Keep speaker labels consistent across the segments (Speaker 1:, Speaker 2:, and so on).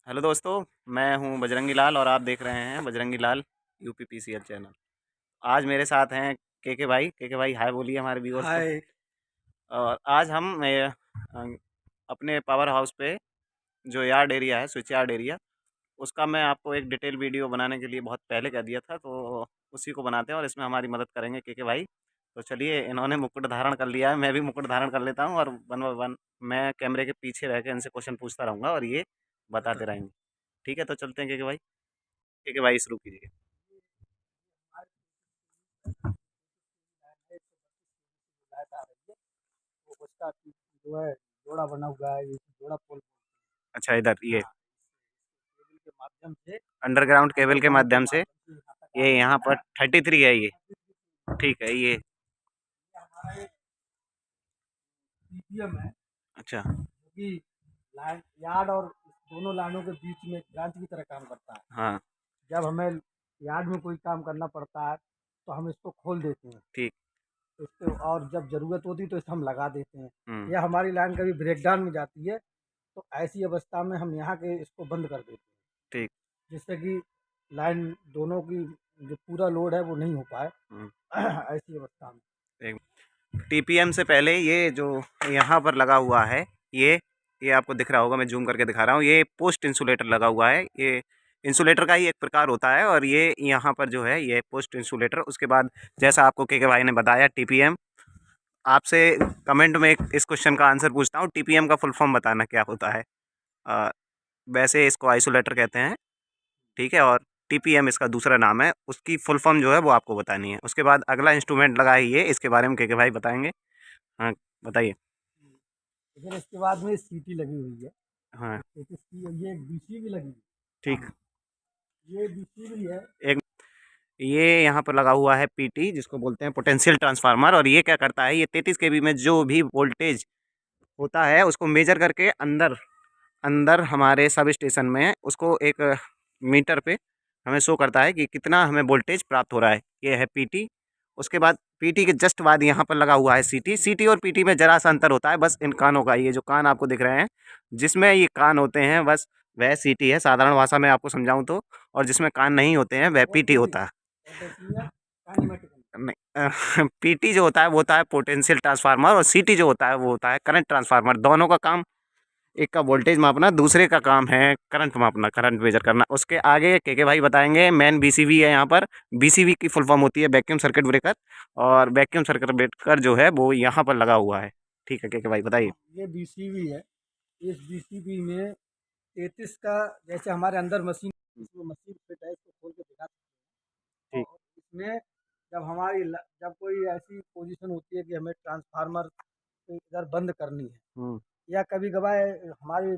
Speaker 1: Hello दोस्तों, मैं हूं बजरंगी लाल और आप देख रहे हैं बजरंगी लाल यूपीपीसीएल चैनल। आज मेरे साथ हैं के के भाई हाय बोलिए हमारे व्यूअर्स को।
Speaker 2: हाय।
Speaker 1: और आज हम अपने पावर हाउस पे जो यार्ड एरिया है, स्विच यार्ड एरिया, उसका मैं आपको एक डिटेल वीडियो बनाने के लिए बहुत पहले कह दिया था, तो उसी को बनाते हैं और इसमें हमारी मदद करेंगे के भाई। तो चलिए, इन्होंने मुकुट धारण कर लिया है, मैं भी मुकुट धारण कर लेता हूँ और वन बाय वन मैं कैमरे के पीछे रह के इनसे क्वेश्चन पूछता रहूँगा और ये बताते रहेंगे। ठीक है, तो चलते हैं के भाई शुरू कीजिए।
Speaker 2: उसका जो है जोड़ा बना हुआ है, ये जोड़ा पोल
Speaker 1: अच्छा, इधर ये
Speaker 2: केबल के माध्यम से
Speaker 1: अंडरग्राउंड केबल के
Speaker 2: अंडरग्राउंड के
Speaker 1: माध्यम से
Speaker 2: माध्यम से यहाँ तक आ
Speaker 1: ये
Speaker 2: रही
Speaker 1: यहाँ पर
Speaker 2: है।
Speaker 1: 33 है ये। ठीक है ये।
Speaker 2: ये हमारा एक पीपीएम है,
Speaker 1: अच्छा।
Speaker 2: जो कि लाइन यार्ड और दोनों लाइनों के बीच में ब्रांच की तरह काम करता है।
Speaker 1: हाँ।
Speaker 2: जब हमें यार्ड में कोई काम करना पड़ता है तो हम इसको खोल देते हैं,
Speaker 1: ठीक।
Speaker 2: इसको, और जब ज़रूरत होती है तो इसे हम लगा देते हैं।
Speaker 1: हम्म।
Speaker 2: या हमारी लाइन कभी ब्रेकडाउन में जाती है तो ऐसी अवस्था में हम यहाँ के इसको बंद कर देते हैं,
Speaker 1: ठीक।
Speaker 2: जिससे कि लाइन दोनों की जो पूरा लोड है वो नहीं हो पाए।
Speaker 1: हम्म।
Speaker 2: ऐसी अवस्था में
Speaker 1: एक टीपीएम से पहले ये जो यहाँ पर लगा हुआ है, ये आपको दिख रहा होगा, मैं जूम करके दिखा रहा हूँ, ये पोस्ट इंसुलेटर लगा हुआ है। ये इंसुलेटर का ही एक प्रकार होता है और ये यहाँ पर जो है ये पोस्ट इंसुलेटर। उसके बाद जैसा आपको के भाई ने बताया टीपीएम। आपसे कमेंट में इस क्वेश्चन का आंसर पूछता हूँ, टीपीएम का फुल फॉर्म बताना क्या होता है। अ, वैसे इसको आइसोलेटर कहते हैं, ठीक है, और टीपीएम इसका दूसरा नाम है। उसकी फुल फॉर्म जो है वो आपको बतानी है। उसके बाद अगला इंस्ट्रूमेंट लगा है ये, इसके बारे में के भाई बताएंगे। हाँ, बताइए।
Speaker 2: फिर इसके बाद में सीटी लगी हुई है,
Speaker 1: हाँ।
Speaker 2: 33 की, और ये एक बीसी भी लगी है
Speaker 1: ठीक।
Speaker 2: सामने, ये बीसी भी है।
Speaker 1: एक ये यहाँ पर लगा हुआ है पीटी, जिसको बोलते हैं पोटेंशियल ट्रांसफार्मर। और ये क्या करता है, ये 33 केवी में जो भी वोल्टेज होता है उसको मेजर करके अंदर अंदर हमारे सब स्टेशन में उसको एक मीटर पे हमें शो करता है कि कितना हमें वोल्टेज प्राप्त हो रहा है। ये है पीटी। उसके बाद पीटी के जस्ट बाद यहाँ पर लगा हुआ है सीटी। सीटी और पीटी में जरा सा अंतर होता है, बस इन कानों का। ये जो कान आपको दिख रहे हैं, जिसमें ये कान होते हैं, बस वह सीटी है, साधारण भाषा में आपको समझाऊं तो। और जिसमें कान नहीं होते हैं वह
Speaker 2: वो
Speaker 1: पीटी
Speaker 2: पीटी
Speaker 1: होता है।
Speaker 2: और दूसरी है काइनेमेटिक।
Speaker 1: पीटी जो होता है वो होता है पोटेंशियल ट्रांसफार्मर, और सीटी जो होता है वो होता है करंट ट्रांसफार्मर। दोनों का काम, एक का वोल्टेज मापना, दूसरे का काम है करंट मापना, करंट मेजर करना। उसके आगे के भाई बताएंगे। मेन बीसीबी है यहाँ पर। बीसीबी की फुल फॉर्म होती है वैक्यूम सर्किट ब्रेकर, और वैक्यूम सर्किट ब्रेकर जो है वो यहाँ पर लगा हुआ है। ठीक है के भाई बताइए।
Speaker 2: ये बीसीबी है। इस बीसीबी में 33 का, जैसे हमारे अंदर मशीन, इसमें मशीन फिट है, इसको खोल के दिखा सकते हैं।
Speaker 1: ठीक।
Speaker 2: और इसमें जब कोई ऐसी पोजीशन होती है कि हमें ट्रांसफार्मर को इधर बंद करनी है,
Speaker 1: हम्म।
Speaker 2: या कभी कभार हमारी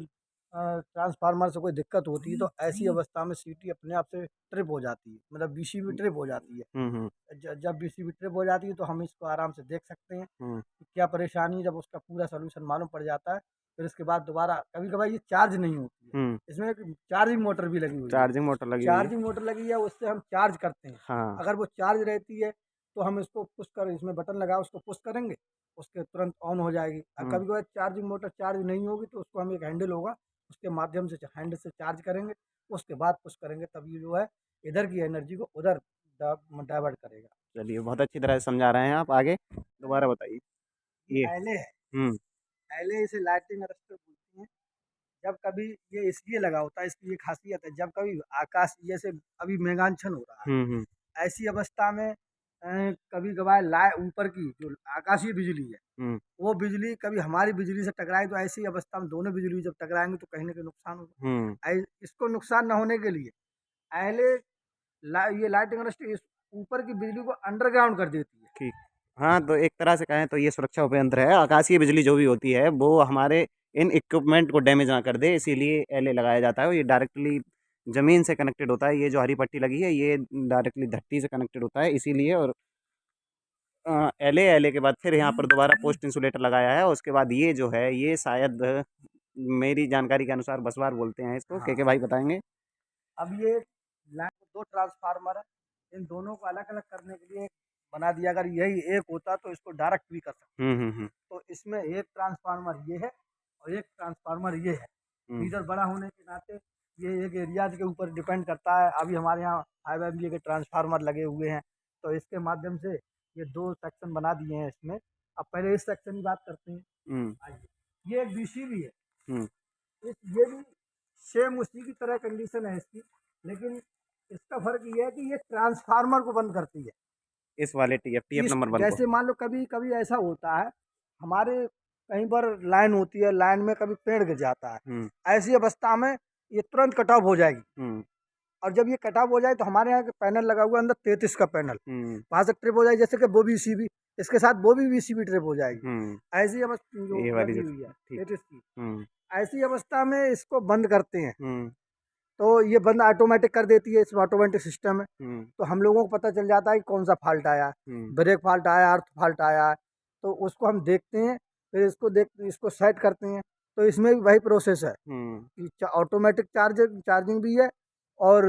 Speaker 2: ट्रांसफार्मर से कोई दिक्कत होती है, तो ऐसी अवस्था में सीटी अपने आप से ट्रिप हो जाती है, मतलब बीसीबी ट्रिप हो जाती है।
Speaker 1: हम्म।
Speaker 2: जब बीसीबी ट्रिप हो जाती है तो हम इसको आराम से देख सकते हैं
Speaker 1: हम्म।
Speaker 2: कि क्या परेशानी है। जब उसका पूरा सलूशन मालूम पड़ जाता है, फिर इसके बाद दोबारा, कभी कभार ये चार्ज नहीं होती है,
Speaker 1: हम्म।
Speaker 2: इसमें एक चार्जिंग मोटर भी लगी हुई है।
Speaker 1: चार्जिंग मोटर लगी हुई है।
Speaker 2: चार्जिंग मोटर लगी है, उससे हम चार्ज करते हैं।
Speaker 1: हाँ।
Speaker 2: अगर वो चार्ज रहती है तो हम इसको पुश कर, इसमें बटन लगा, उसको पुश करेंगे, उसके तुरंत ऑन हो जाएगी।
Speaker 1: हम्म।
Speaker 2: कभी कभार चार्जिंग मोटर चार्ज नहीं होगी तो उसको हम, एक हैंडल होगा, उसके माध्यम से हैंड से चार्ज करेंगे, उसके बाद पुश करेंगे, तब ये जो है इधर की एनर्जी को उधर डाइवर्ट करेगा।
Speaker 1: चलिए, बहुत अच्छी तरह से समझा रहे हैं आप। आगे दोबारा बताइए।
Speaker 2: ये
Speaker 1: ये।
Speaker 2: एले है।
Speaker 1: हम्म।
Speaker 2: एले इसे लाइटिंग अरेस्टर बोलते हैं। जब कभी, ये इसलिए लगा होता है, इसकी ये खासियत है, जब कभी आकाश, जैसे अभी मेघांछन हो रहा
Speaker 1: हम्म।
Speaker 2: है, ऐसी अवस्था में कभी कभार लाए ऊपर की जो आकाशीय बिजली है,
Speaker 1: हम्म।
Speaker 2: वो बिजली कभी हमारी बिजली से टकराए, तो ऐसी अवस्था में दोनों बिजली जब टकराएंगे तो कहीं ना कहीं नुकसान
Speaker 1: हम्म।
Speaker 2: होगा। इसको नुकसान न होने के लिए पहले ये लाइटिंग अरेस्टर इस ऊपर की बिजली को अंडरग्राउंड कर देती है।
Speaker 1: ठीक। हाँ, तो एक तरह से कहें तो ये सुरक्षा उपयंत्र है। आकाशीय बिजली जो भी होती है वो हमारे इन इक्विपमेंट को डैमेज ना कर दे, इसीलिए एलए लगाया जाता है। और ये डायरेक्टली ज़मीन से कनेक्टेड होता है। ये जो हरी पट्टी लगी है ये डायरेक्टली धरती से कनेक्टेड होता है, इसीलिए। और एलए एलए के बाद फिर यहाँ पर दोबारा पोस्ट इंसुलेटर लगाया है। उसके बाद ये जो है ये शायद मेरी जानकारी के अनुसार बसवार बोलते हैं इसको।
Speaker 2: हाँ,
Speaker 1: के भाई बताएंगे।
Speaker 2: अब ये लाइन, दो ट्रांसफार्मर है, इन दोनों को अलग अलग करने के लिए बना दिया। अगर यही एक होता तो इसको डायरेक्ट भी कर सकते।
Speaker 1: हम्म।
Speaker 2: तो इसमें एक ट्रांसफार्मर ये है और एक ट्रांसफार्मर ये है।
Speaker 1: हम्म।
Speaker 2: फीडर बड़ा होने के नाते ये एक एरियाज के ऊपर डिपेंड करता है। अभी हमारे यहाँ 5 एमवीए के ट्रांसफार्मर लगे हुए हैं, तो इसके माध्यम से ये 2 सेक्शन बना दिए हैं इसमें। अब पहले इस सेक्शन की बात करते हैं।
Speaker 1: हम्म।
Speaker 2: आइए, ये एक बीसीबी है।
Speaker 1: हम्म।
Speaker 2: ये भी सेम उसी की तरह कंडीशन है इसकी, लेकिन इसका फ़र्क ये है कि ये ट्रांसफार्मर को बंद करती है।
Speaker 1: इस वाले टीएफ
Speaker 2: इस
Speaker 1: नंबर 1 को।
Speaker 2: जैसे मान लो कभी-कभी ऐसा होता है, हमारे कहीं पर लाइन होती है, लाइन में कभी पेड़ गिर जाता है।
Speaker 1: हम्म।
Speaker 2: ऐसी अवस्था में ये तुरंत कट ऑफ हो जाएगी,
Speaker 1: हम्म।
Speaker 2: और जब ये कट ऑफ हो जाए तो हमारे यहाँ के पैनल लगा हुआ है अंदर 33 का पैनल,
Speaker 1: हम्म।
Speaker 2: वहाँ से ट्रिप हो जाएगी, जैसे कि वो बीसीबी, इसके साथ वो भी बीसीबी ट्रिप हो जाएगी।
Speaker 1: हम्म।
Speaker 2: ऐसी अवस्था जो
Speaker 1: ये वाली
Speaker 2: लगी
Speaker 1: जो
Speaker 2: हुई है
Speaker 1: ठीक।
Speaker 2: 33 की,
Speaker 1: हम्म।
Speaker 2: ऐसी अवस्था में इसको बंद करते हैं।
Speaker 1: हम्म।
Speaker 2: तो ये बंद ऑटोमेटिक कर देती है, इसमें ऑटोमेटिक सिस्टम है।
Speaker 1: हम्म।
Speaker 2: तो हम लोगों को पता चल जाता है कि कौन सा फॉल्ट आया है,
Speaker 1: हम्म।
Speaker 2: ब्रेक फॉल्ट आया, अर्थ फॉल्ट आया है, तो उसको हम देखते हैं, फिर इसको सेट करते हैं। तो इसमें भी वही प्रोसेस है
Speaker 1: हम्म।
Speaker 2: कि ऑटोमेटिक चार्जिंग भी है, और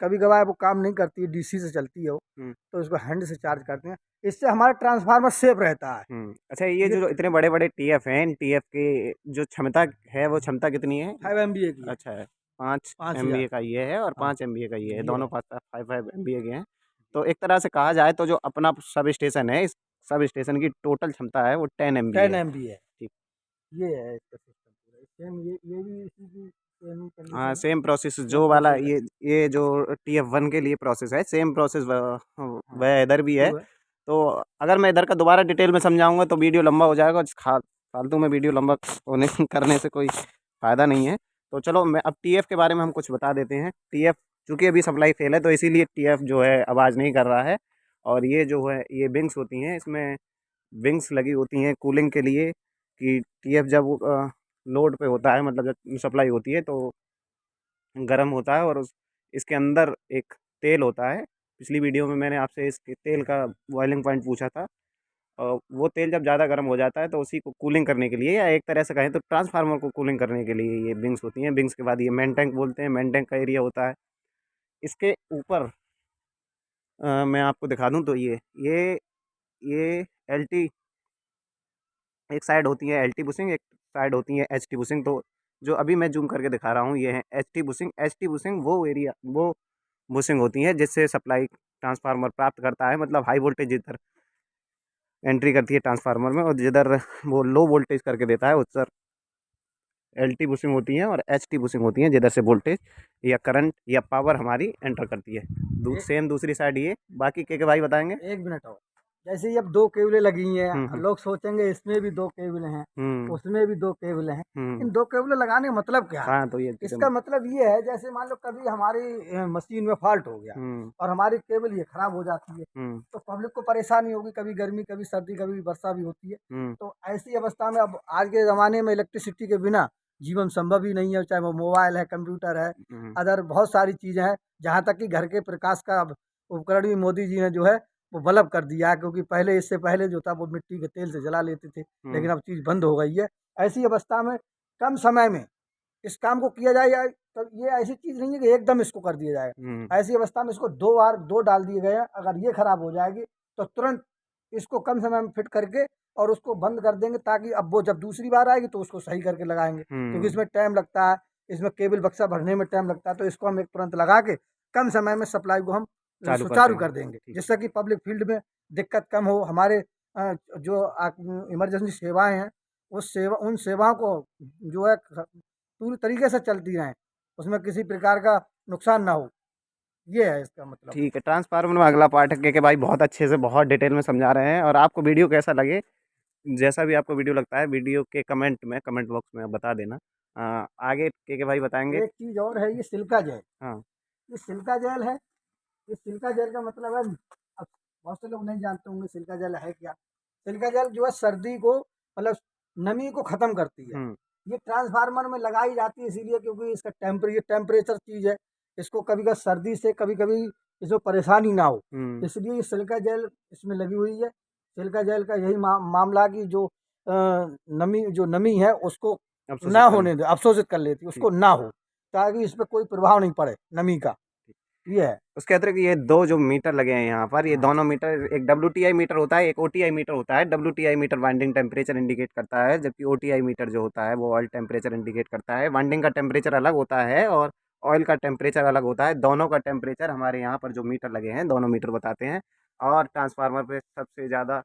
Speaker 2: कभी कभार वो काम नहीं करती है, डीसी से चलती है वो,
Speaker 1: हम्म।
Speaker 2: तो इसको हैंड से चार्ज करते हैं। इससे हमारा ट्रांसफार्मर सेफ रहता है।
Speaker 1: अच्छा, ये
Speaker 2: ये
Speaker 1: जो इतने बड़े बड़े टीएफ हैं, इन टीएफ की जो क्षमता है वो क्षमता कितनी है?
Speaker 2: 5 MBA की है,
Speaker 1: अच्छा है। 5 MBA
Speaker 2: 5000।
Speaker 1: का ये है और
Speaker 2: हाँ,
Speaker 1: 5 MBA का ये है,
Speaker 2: ये
Speaker 1: दोनों
Speaker 2: है।
Speaker 1: 5 5 MBA के हैं। तो एक तरह से कहा जाए तो जो अपना सब स्टेशन है, इस सब स्टेशन की टोटल क्षमता है वो 10 MBA
Speaker 2: 10
Speaker 1: है।
Speaker 2: MBA है।
Speaker 1: ठीक।
Speaker 2: ये है इसका सिस्टम पूरा सेम। ये भी इसी की सेम ही
Speaker 1: हाँ,
Speaker 2: कंडीशन है,
Speaker 1: सेम प्रोसेस
Speaker 2: सेम
Speaker 1: जो वाला
Speaker 2: प्रोसेस है।
Speaker 1: ये जो TF1 के लिए प्रोसेस है, सेम प्रोसेस
Speaker 2: हाँ,
Speaker 1: वह इधर भी है।
Speaker 2: जो है।
Speaker 1: तो अगर मैं इधर का दोबारा डिटेल में समझाऊंगा तो वीडियो लंबा हो जाएगा, फालतू में वीडियो लंबा होने करने से कोई फ़ायदा नहीं है। तो चलो, मैं अब टीएफ के बारे में हम कुछ बता देते हैं। टीएफ चूँकि अभी सप्लाई फेल है तो इसीलिए टीएफ जो है आवाज़ नहीं कर रहा है। और ये जो है ये विंग्स होती हैं, इसमें विंग्स लगी होती हैं कूलिंग के लिए, कि टीएफ जब लोड पे होता है, मतलब जब सप्लाई होती है तो गर्म होता है, और इसके अंदर एक तेल होता है। पिछली वीडियो में मैंने आपसे इसके तेल का बॉइलिंग पॉइंट पूछा था। वो तेल जब ज़्यादा गर्म हो जाता है तो उसी को कूलिंग करने के लिए, या एक तरह से कहें तो ट्रांसफार्मर को कूलिंग करने के लिए ये विंग्स होती हैं। विंग्स के बाद ये मेन टैंक बोलते हैं, मेन टैंक का एरिया होता है। इसके ऊपर मैं आपको दिखा दूं तो ये एलटी एक साइड होती है, एलटी बुशिंग, एक साइड होती है एचटी बुशिंग। तो जो अभी मैं जूम करके दिखा रहा हूँ ये है एचटी बुशिंग। एचटी बुशिंग वो बुशिंग होती है जिससे सप्लाई ट्रांसफार्मर प्राप्त करता है, मतलब हाई वोल्टेज जिधर एंट्री करती है ट्रांसफार्मर में, और जिधर वो लो वोल्टेज करके देता है उधर एलटी बुशिंग होती है, और एचटी बुशिंग होती है जिधर से वोल्टेज या करंट या पावर हमारी एंटर करती है।
Speaker 2: ए,
Speaker 1: सेम दूसरी साइड ये। बाकी के भाई बताएंगे।
Speaker 2: 1 मिनट और। जैसे ये अब 2 केबलें लगी हैं,
Speaker 1: हम्म।
Speaker 2: लोग सोचेंगे इसमें भी 2 केबल हैं,
Speaker 1: हम्म।
Speaker 2: उसमें भी 2 केबल हैं।
Speaker 1: हम्म।
Speaker 2: इन 2 केबलें लगाने का मतलब क्या है?
Speaker 1: हाँ, तो ये
Speaker 2: इसका मतलब ये है, जैसे मान लो कभी हमारी मशीन में फॉल्ट हो गया
Speaker 1: हम्म।
Speaker 2: और हमारी केबल ये खराब हो जाती है,
Speaker 1: हम्म।
Speaker 2: तो पब्लिक को परेशानी होगी, कभी गर्मी, कभी सर्दी, कभी वर्षा भी होती है।
Speaker 1: हम्म।
Speaker 2: तो ऐसी अवस्था में अब आज के ज़माने में इलेक्ट्रिसिटी के बिना जीवन संभव ही नहीं है, चाहे वो मोबाइल है, कंप्यूटर है,
Speaker 1: हम्म।
Speaker 2: अदर बहुत सारी चीज़ें हैं। जहाँ तक कि घर के प्रकाश का अब उपकरण भी मोदी जी ने जो है वो बल्ब कर दिया है, क्योंकि पहले, इससे पहले जो था वो मिट्टी के तेल से जला लेते थे, लेकिन अब चीज़ बंद हो गई है। ऐसी अवस्था में कम समय में इस काम को किया जाए, या तो ये ऐसी चीज़ नहीं है कि एकदम इसको कर दिया
Speaker 1: हम्म।
Speaker 2: जाएगा। ऐसी अवस्था में इसको 2 बार 2 डाल दिए गए हैं, अगर ये खराब हो जाएगी तो तुरंत इसको कम समय में फिट करके और उसको बंद कर देंगे, ताकि अब वो जब दूसरी बार आएगी तो उसको सही करके लगाएंगे, क्योंकि
Speaker 1: हम्म।
Speaker 2: इसमें टाइम लगता है, इसमें केबल बक्सा भरने में टाइम लगता है। तो इसको हम एक तुरंत लगा के कम समय में सप्लाई को हम
Speaker 1: चालू कर
Speaker 2: सुचारू
Speaker 1: देंगे।
Speaker 2: कर देंगे,
Speaker 1: ठीक।
Speaker 2: जिससे कि पब्लिक फील्ड में दिक्कत कम हो। हमारे जो इमरजेंसी सेवाएं हैं, उन सेवाओं को जो है पूरी तरीके से चलती रहें, उसमें किसी प्रकार का नुकसान ना हो। ये है इसका मतलब।
Speaker 1: ठीक है, ट्रांसफार्मर में अगला पार्ट है के भाई बहुत अच्छे से बहुत डिटेल में समझा रहे हैं। और आपको वीडियो कैसा लगे, जैसा भी आपको वीडियो लगता है, वीडियो के कमेंट बॉक्स में बता देना। आगे के भाई बताएंगे।
Speaker 2: एक चीज़ और है, ये सिल्का जेल।
Speaker 1: हाँ।
Speaker 2: ये सिल्का जेल है। ये सिल्का जेल का मतलब है, अब बहुत से लोग नहीं जानते होंगे सिल्का जेल है क्या। सिल्का जेल जो है सर्दी को, मतलब नमी को ख़त्म करती है।
Speaker 1: हम्म।
Speaker 2: ये ट्रांसफार्मर में लगाई जाती है इसीलिए क्योंकि इसका टेम्परेचर चीज़ है। इसको कभी-कभी सर्दी से कभी-कभी इसमें परेशानी ना हो,
Speaker 1: हम्म।
Speaker 2: इसलिए ये सिल्का जेल इसमें लगी हुई है। सिल्का जेल का यही मामला कि जो नमी है उसको ना
Speaker 1: अवशोषित कर
Speaker 2: होने दे, अवशोषित कर लेती है,
Speaker 1: ठीक।
Speaker 2: उसको ना हो, ताकि इस पे कोई प्रभाव नहीं पड़े नमी का। ये है।
Speaker 1: उसके अतिरिक्त ये दो जो मीटर लगे हैं यहाँ पर, ये
Speaker 2: हाँ।
Speaker 1: दोनों मीटर, एक WTI मीटर होता है, एक OTI मीटर होता है। WTI meter winding temperature indicate करता है, जबकि OTI मीटर जो होता है वो ऑयल टेम्परेचर इंडिकेट करता है। वाइंडिंग का टेम्परेचर अलग होता है और ऑयल का टेम्परेचर अलग होता है। दोनों का टेम्परेचर हमारे यहाँ पर जो मीटर लगे हैं, दोनों मीटर बताते हैं। और ट्रांसफार्मर पे सबसे ज़्यादा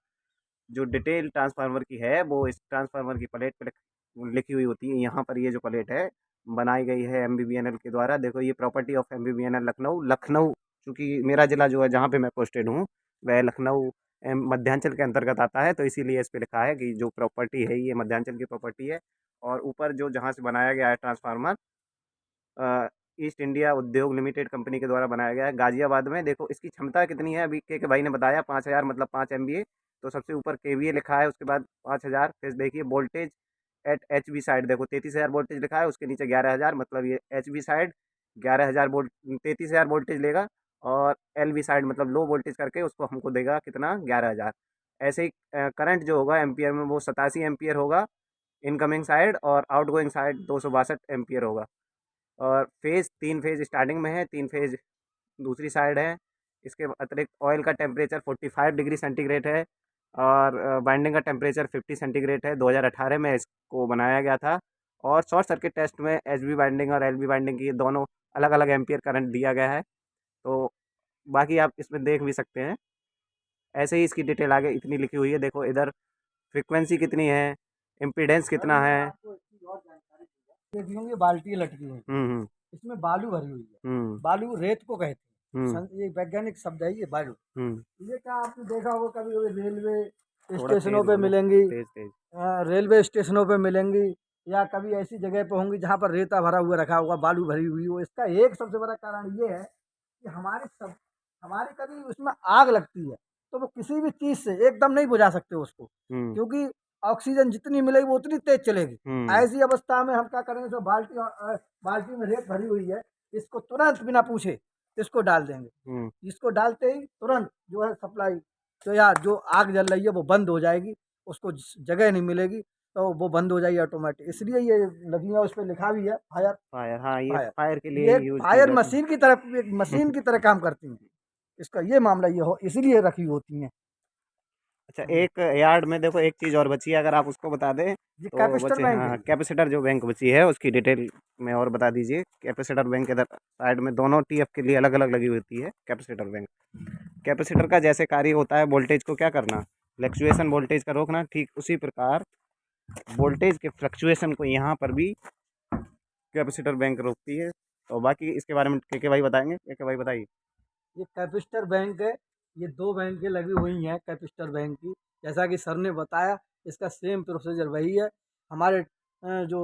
Speaker 1: जो डिटेल ट्रांसफार्मर की है, वो इस ट्रांसफार्मर की प्लेट पे लिखी हुई होती है। यहाँ पर ये जो प्लेट है, बनाई गई है एमबीबीएनएल के द्वारा। देखो, ये प्रॉपर्टी ऑफ एमबीबीएनएल लखनऊ। लखनऊ, चूँकि मेरा ज़िला जो है जहाँ पे मैं पोस्टेड हूँ, वह लखनऊ मध्यांचल के अंतर्गत आता है, तो इसीलिए इस पे लिखा है कि जो प्रॉपर्टी है, ये मध्यांचल की प्रॉपर्टी है। और ऊपर जो जहाँ से बनाया गया है ट्रांसफार्मर, ईस्ट इंडिया उद्योग लिमिटेड कंपनी के द्वारा बनाया गया है गाज़ियाबाद में। देखो इसकी क्षमता कितनी है, अभी के भाई ने बताया 5000 मतलब 5 एमवीए। तो सबसे ऊपर केवीए लिखा है, उसके बाद 5000। फिर देखिए वोल्टेज एट एचवी साइड, देखो 33000 वोल्टेज लिखा है, उसके नीचे 11000, मतलब ये एचवी साइड 11000 वोल्ट 33000 वोल्टेज लेगा। और एलवी साइड मतलब लो वोल्टेज करके उसको हमको देगा कितना, 11000। ऐसे ही करंट जो होगा एम्पियर में, वो 87 एम्पियर होगा इनकमिंग साइड, और आउटगोइंग साइड 262 एम्पियर होगा। और फेज़ 3 फेज़ स्टार्टिंग में है, 3 फेज़ दूसरी साइड है। इसके अतिरिक्त ऑयल का टेम्परेचर 45 डिग्री सेंटीग्रेड है, और बाइंडिंग का टेम्परेचर 50 सेंटीग्रेड है। 2018 में इसको बनाया गया था। और शॉर्ट सर्किट टेस्ट में एचवी बाइंडिंग और एलवी बाइंडिंग की दोनों अलग अलग एम्पियर करंट दिया गया है। तो बाकी आप इसमें देख भी सकते हैं। ऐसे ही इसकी डिटेल आगे इतनी लिखी हुई है। देखो इधर फ्रिक्वेंसी कितनी है, इम्पीडेंस कितना है।
Speaker 2: आपको एक चीज़ और जानकारी दी जाए। देखी होंगी बाल्टियाँ लटकी हुई,
Speaker 1: हम्म।
Speaker 2: इसमें बालू भरी हुई है।
Speaker 1: हम्म।
Speaker 2: बालू रेत को कहते हैं।
Speaker 1: हम्म।
Speaker 2: ये वैज्ञानिक शब्द है, ये बालू।
Speaker 1: हम्म।
Speaker 2: ये क्या आपने देखा होगा कभी कभी रेलवे
Speaker 1: थोड़ा
Speaker 2: स्टेशनों
Speaker 1: तेज
Speaker 2: पे
Speaker 1: बोलो,
Speaker 2: मिलेंगी,
Speaker 1: तेज तेज।
Speaker 2: रेलवे स्टेशनों पे मिलेंगी, या कभी ऐसी जगह पे होंगी जहाँ पर रेता भरा हुआ रखा होगा, बालू भरी हुई हो। इसका एक सबसे बड़ा कारण ये है कि हमारे कभी उसमें आग लगती है तो वो किसी भी चीज़ से एकदम नहीं बुझा सकते उसको,
Speaker 1: हम्म।
Speaker 2: क्योंकि ऑक्सीजन जितनी मिलेगी वो उतनी तेज चलेगी।
Speaker 1: हम्म।
Speaker 2: ऐसी अवस्था में हम क्या करेंगे, जो बाल्टी में रेत भरी हुई है, इसको तुरंत बिना पूछे इसको डाल देंगे।
Speaker 1: हम्म।
Speaker 2: इसको डालते ही तुरंत जो है सप्लाई, तो या जो आग जल रही है वो बंद हो जाएगी, उसको जगह नहीं मिलेगी, तो वो बंद हो जाएगी ऑटोमेटिक। इसलिए ये लगी है, उस पर लिखा भी है फायर।
Speaker 1: फायर, हाँ, ये
Speaker 2: फायर
Speaker 1: फायर के लिए
Speaker 2: ये
Speaker 1: ही
Speaker 2: एक
Speaker 1: यूज की
Speaker 2: फायर
Speaker 1: जाती
Speaker 2: मशीन की तरह, एक
Speaker 1: है।
Speaker 2: मशीन की तरह काम करती हैं। इसका ये मामला ये हो, इसलिए रखी होती हैं।
Speaker 1: अच्छा, एक यार्ड में देखो एक चीज़ और बची है, अगर आप उसको बता दें
Speaker 2: ये
Speaker 1: तो
Speaker 2: कैपेसिटर
Speaker 1: बचे।
Speaker 2: बैंक
Speaker 1: हाँ
Speaker 2: है।
Speaker 1: हाँ, कैपेसिटर जो बैंक बची है उसकी डिटेल में और बता दीजिए। कैपेसिटर बैंक इधर साइड में दोनों टीएफ के लिए अलग अलग लगी होती है कैपेसिटर बैंक। कैपेसिटर का जैसे कार्य होता है वोल्टेज को क्या करना, फ्लक्चुएशन वोल्टेज का रोकना, ठीक उसी प्रकार वोल्टेज के फ्लक्चुएशन को यहाँ पर भी कैपेसिटर बैंक रोकती है। और बाकी इसके बारे में के भाई बताएंगे। के भाई बताइए।
Speaker 2: ये कैपेसिटर बैंक है। ये दो बैंकें लगी हुई हैं कैपेसिटर बैंक की। जैसा कि सर ने बताया, इसका सेम प्रोसीजर वही है। हमारे जो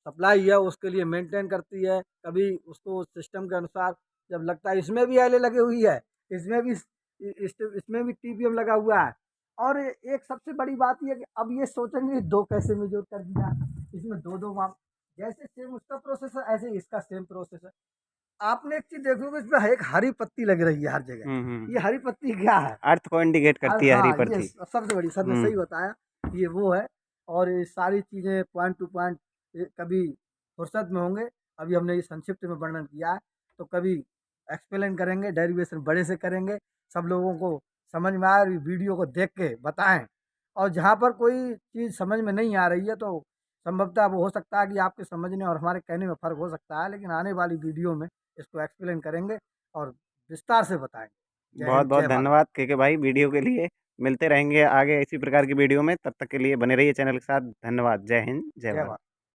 Speaker 2: सप्लाई है उसके लिए मेंटेन करती है। कभी उसको सिस्टम के अनुसार जब लगता है, इसमें भी एले लगी हुई है, इसमें भी इसमें भी टीपीएम लगा हुआ है। और एक सबसे बड़ी बात ये है कि अब ये सोचेंगे दो कैसे मेजर कर दिया, इसमें दो दो माम जैसे सेम उसका प्रोसेस है, ऐसे ही इसका सेम प्रोसेस है। आपने एक चीज देखोगे, इसमें एक हरी पत्ती लग रही है हर जगह। ये हरी पत्ती क्या है?
Speaker 1: अर्थ को इंडिकेट करती है हरी
Speaker 2: हाँ, ये
Speaker 1: पत्ती।
Speaker 2: सबसे बड़ी, सर ने
Speaker 1: हम्म।
Speaker 2: सही बताया, ये वो है। और ये सारी चीज़ें पॉइंट टू पॉइंट कभी फुर्सत में होंगे। अभी हमने ये संक्षिप्त में वर्णन किया है, तो कभी एक्सप्लेन करेंगे, डेरिवेशन बड़े से करेंगे, सब लोगों को समझ में आए, और ये वीडियो को देख के बताएं। और जहाँ पर कोई चीज़ समझ में नहीं आ रही है, तो संभवतः वो हो सकता है कि आपके समझने और हमारे कहने में फ़र्क हो सकता है, लेकिन आने वाली वीडियो में इसको एक्सप्लेन करेंगे और विस्तार से बताएंगे। जय
Speaker 1: बहुत
Speaker 2: हिंद,
Speaker 1: बहुत
Speaker 2: जय भारत।
Speaker 1: धन्यवाद के भाई वीडियो के लिए। मिलते रहेंगे आगे इसी प्रकार की वीडियो में, तब तक के लिए बने रहिए चैनल के साथ। धन्यवाद। जय हिंद, जय
Speaker 2: जय
Speaker 1: भारत।
Speaker 2: भारत।